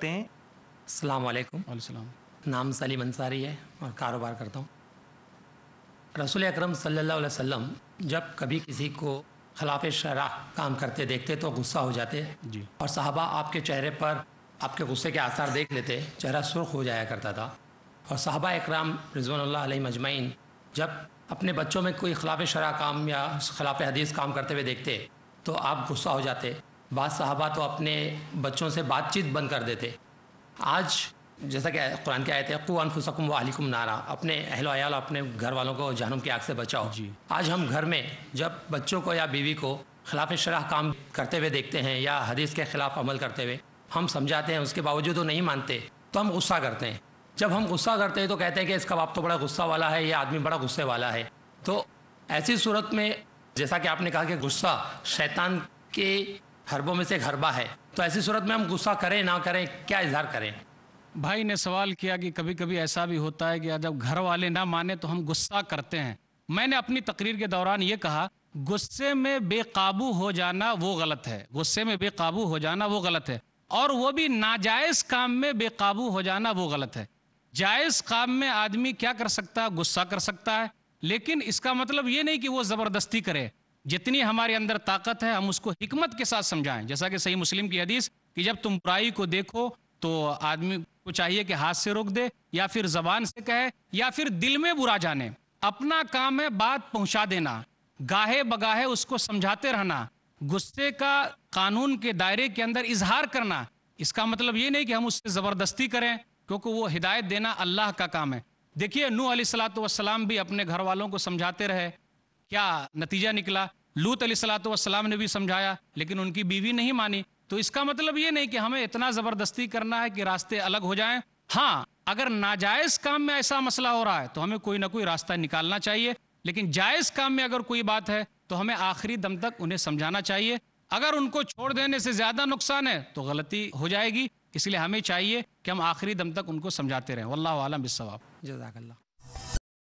सकते हैं। अस्सलाम वालेकुम। वालेकुम। नाम सलीम अंसारी है और कारोबार करता हूँ। रसूल अकरम सल्लल्लाहु अलैहि वसल्लम जब कभी किसी को खिलाफ शरअ काम करते देखते तो गुस्सा हो जाते जी। और सहाबा आपके चेहरे पर आपके गुस्से के आसार देख लेते, चेहरा सुर्ख हो जाया करता था। और सहाबा इकराम रिज़वानुल्लाह अलैहिम अजमईन जब अपने बच्चों में कोई खिलाफ शरअ काम या खिलाफ हदीस काम करते हुए देखते तो आप गुस्सा हो जाते। बाद सहाबा तो अपने बच्चों से बातचीत बंद कर देते। आज जैसा कि कुरान की आयत है, क़ू अनफुसकुम व अहलिकुम नारा, अपने अहलो अयाल अपने घर वालों को जहन्नुम की आग से बचाओ। जी। आज हम घर में जब बच्चों को या बीवी को खिलाफ शरअ काम करते हुए देखते हैं या हदीस के ख़िलाफ़ अमल करते हुए हम समझाते हैं, उसके बावजूद वो नहीं मानते तो हम गुस्सा करते हैं। जब हम गुस्सा करते हैं तो कहते हैं कि इसका बाप तो बड़ा गुस्सा वाला है, ये आदमी बड़ा गुस्से वाला है। तो ऐसी सूरत में जैसा कि आपने कहा कि गुस्सा शैतान के हरबों में से एक हरबा है, तो ऐसी सूरत में हम गुस्सा करें ना करें, क्या इजहार करें? भाई ने सवाल किया कि कभी कभी ऐसा भी होता है कि जब घर वाले ना माने तो हम गुस्सा करते हैं। मैंने अपनी तकरीर के दौरान ये कहा, गुस्से में बेकाबू हो जाना वो गलत है, गुस्से में बेकाबू हो जाना वो गलत है, और वो भी नाजायज़ काम में बेकाबू हो जाना वो गलत है। जायज़ काम में आदमी क्या कर सकता है, गुस्सा कर सकता है, लेकिन इसका मतलब ये नहीं कि वो ज़बरदस्ती करे। जितनी हमारे अंदर ताकत है हम उसको हिकमत के साथ समझाएं। जैसा कि सही मुस्लिम की हदीस कि जब तुम बुराई को देखो तो आदमी को चाहिए कि हाथ से रोक दे या फिर ज़बान से कहे या फिर दिल में बुरा जाने। अपना काम है बात पहुंचा देना, गाहे बगाहे उसको समझाते रहना, गुस्से का कानून के दायरे के अंदर इजहार करना। इसका मतलब ये नहीं कि हम उससे ज़बरदस्ती करें, क्योंकि वो हिदायत देना अल्लाह का काम है। देखिए नूह अलैहिस्सलातु वस्सलाम भी अपने घर वालों को समझाते रहे, क्या नतीजा निकला? लूत अलैहिस्सलातु वस्सलाम ने भी समझाया लेकिन उनकी बीवी नहीं मानी। तो इसका मतलब ये नहीं कि हमें इतना ज़बरदस्ती करना है कि रास्ते अलग हो जाएं। हाँ, अगर नाजायज़ काम में ऐसा मसला हो रहा है तो हमें कोई ना कोई रास्ता निकालना चाहिए, लेकिन जायज़ काम में अगर कोई बात है तो हमें आखिरी दम तक उन्हें समझाना चाहिए। अगर उनको छोड़ देने से ज़्यादा नुकसान है तो गलती हो जाएगी, इसलिए हमें चाहिए कि हम आखिरी दम तक उनको समझाते रहें। वल्लाहु आलम बिस्सवाब। जज़ाकल्लाह।